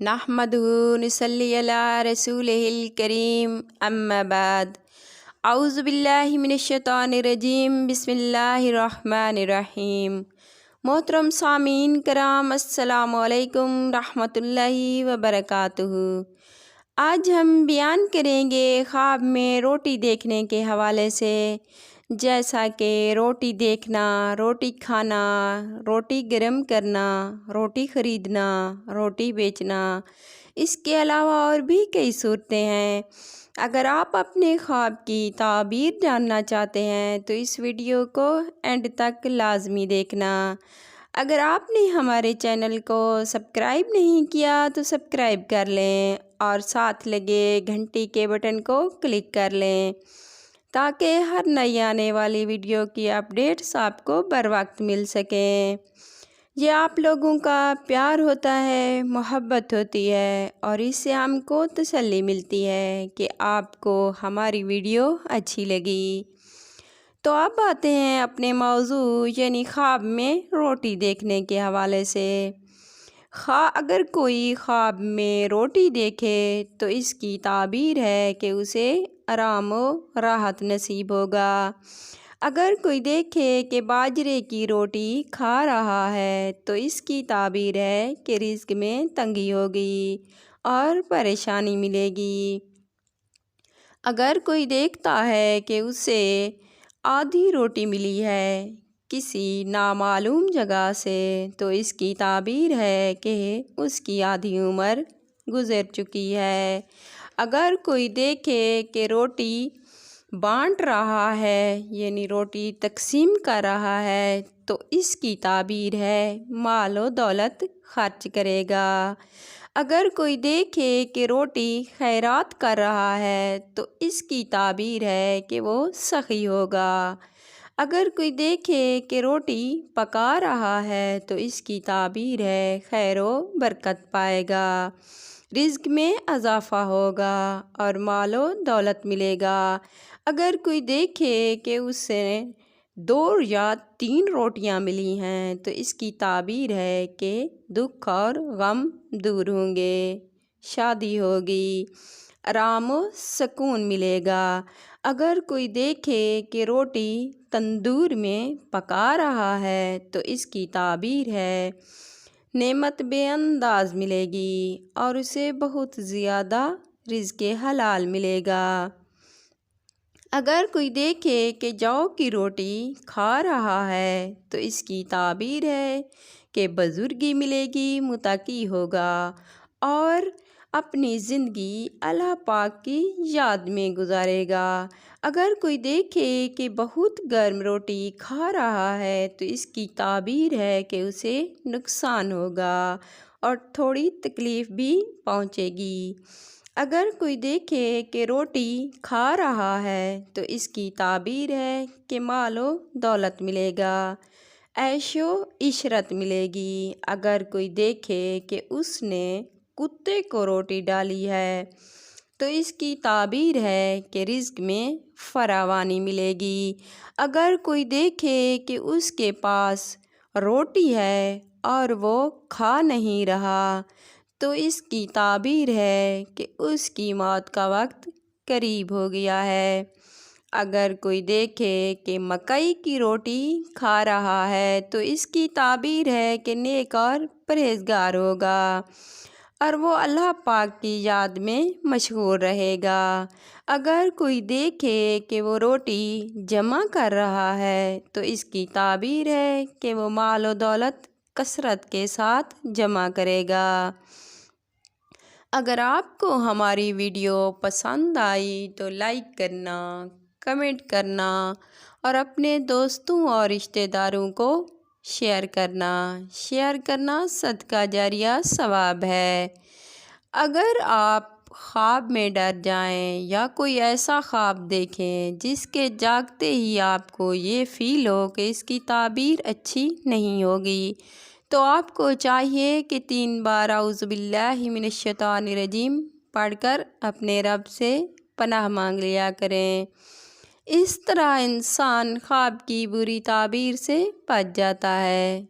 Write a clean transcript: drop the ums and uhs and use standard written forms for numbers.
نحمدہ نصلی علی رسولہ الکریم اما بعد اعوذ باللہ من الشیطان الرجیم بسم اللہ الرحمن الرحیم۔ محترم سامعین کرام، السلام علیکم رحمۃ اللہ وبرکاتہ۔ آج ہم بیان کریں گے خواب میں روٹی دیکھنے کے حوالے سے، جیسا کہ روٹی دیکھنا، روٹی کھانا، روٹی گرم کرنا، روٹی خریدنا، روٹی بیچنا، اس کے علاوہ اور بھی کئی صورتیں ہیں۔ اگر آپ اپنے خواب کی تعبیر جاننا چاہتے ہیں تو اس ویڈیو کو اینڈ تک لازمی دیکھنا۔ اگر آپ نے ہمارے چینل کو سبسکرائب نہیں کیا تو سبسکرائب کر لیں اور ساتھ لگے گھنٹی کے بٹن کو کلک کر لیں تاکہ ہر نئی آنے والی ویڈیو کی اپڈیٹس آپ کو بر وقت مل سکیں۔ یہ آپ لوگوں کا پیار ہوتا ہے، محبت ہوتی ہے، اور اس سے ہم کو تسلی ملتی ہے کہ آپ کو ہماری ویڈیو اچھی لگی۔ تو اب آتے ہیں اپنے موضوع یعنی خواب میں روٹی دیکھنے کے حوالے سے۔ اگر کوئی خواب میں روٹی دیکھے تو اس کی تعبیر ہے کہ اسے آرام و راحت نصیب ہوگا۔ اگر کوئی دیکھے کہ باجرے کی روٹی کھا رہا ہے تو اس کی تعبیر ہے کہ رزق میں تنگی ہوگی اور پریشانی ملے گی۔ اگر کوئی دیکھتا ہے کہ اسے آدھی روٹی ملی ہے کسی نامعلوم جگہ سے تو اس کی تعبیر ہے کہ اس کی آدھی عمر گزر چکی ہے۔ اگر کوئی دیکھے کہ روٹی بانٹ رہا ہے یعنی روٹی تقسیم کر رہا ہے تو اس کی تعبیر ہے مال و دولت خرچ کرے گا۔ اگر کوئی دیکھے کہ روٹی خیرات کر رہا ہے تو اس کی تعبیر ہے کہ وہ سخی ہوگا۔ اگر کوئی دیکھے کہ روٹی پکا رہا ہے تو اس کی تعبیر ہے خیر و برکت پائے گا، رزق میں اضافہ ہوگا اور مال و دولت ملے گا۔ اگر کوئی دیکھے کہ اسے 2 یا 3 روٹیاں ملی ہیں تو اس کی تعبیر ہے کہ دکھ اور غم دور ہوں گے، شادی ہوگی، آرام و سکون ملے گا۔ اگر کوئی دیکھے کہ روٹی تندور میں پکا رہا ہے تو اس کی تعبیر ہے نعمت بے انداز ملے گی اور اسے بہت زیادہ رزق حلال ملے گا۔ اگر کوئی دیکھے کہ جو کی روٹی کھا رہا ہے تو اس کی تعبیر ہے کہ بزرگی ملے گی، متقی ہوگا اور اپنی زندگی اللہ پاک کی یاد میں گزارے گا۔ اگر کوئی دیکھے کہ بہت گرم روٹی کھا رہا ہے تو اس کی تعبیر ہے کہ اسے نقصان ہوگا اور تھوڑی تکلیف بھی پہنچے گی۔ اگر کوئی دیکھے کہ روٹی کھا رہا ہے تو اس کی تعبیر ہے کہ مال و دولت ملے گا، عیش و عشرت ملے گی۔ اگر کوئی دیکھے کہ اس نے کتے کو روٹی ڈالی ہے تو اس کی تعبیر ہے کہ رزق میں فراوانی ملے گی۔ اگر کوئی دیکھے کہ اس کے پاس روٹی ہے اور وہ کھا نہیں رہا تو اس کی تعبیر ہے کہ اس کی موت کا وقت قریب ہو گیا ہے۔ اگر کوئی دیکھے کہ مکئی کی روٹی کھا رہا ہے تو اس کی تعبیر ہے کہ نیک اور پرہیزگار ہوگا اور وہ اللہ پاک کی یاد میں مشغول رہے گا۔ اگر کوئی دیکھے کہ وہ روٹی جمع کر رہا ہے تو اس کی تعبیر ہے کہ وہ مال و دولت کثرت کے ساتھ جمع کرے گا۔ اگر آپ کو ہماری ویڈیو پسند آئی تو لائک کرنا، کمنٹ کرنا اور اپنے دوستوں اور رشتہ داروں کو شیئر کرنا صدقہ جاریہ ثواب ہے۔ اگر آپ خواب میں ڈر جائیں یا کوئی ایسا خواب دیکھیں جس کے جاگتے ہی آپ کو یہ فیل ہو کہ اس کی تعبیر اچھی نہیں ہوگی تو آپ کو چاہیے کہ 3 بار اعوذ باللہ من الشیطان الرجیم پڑھ کر اپنے رب سے پناہ مانگ لیا کریں۔ اس طرح انسان خواب کی بری تعبیر سے بچ جاتا ہے۔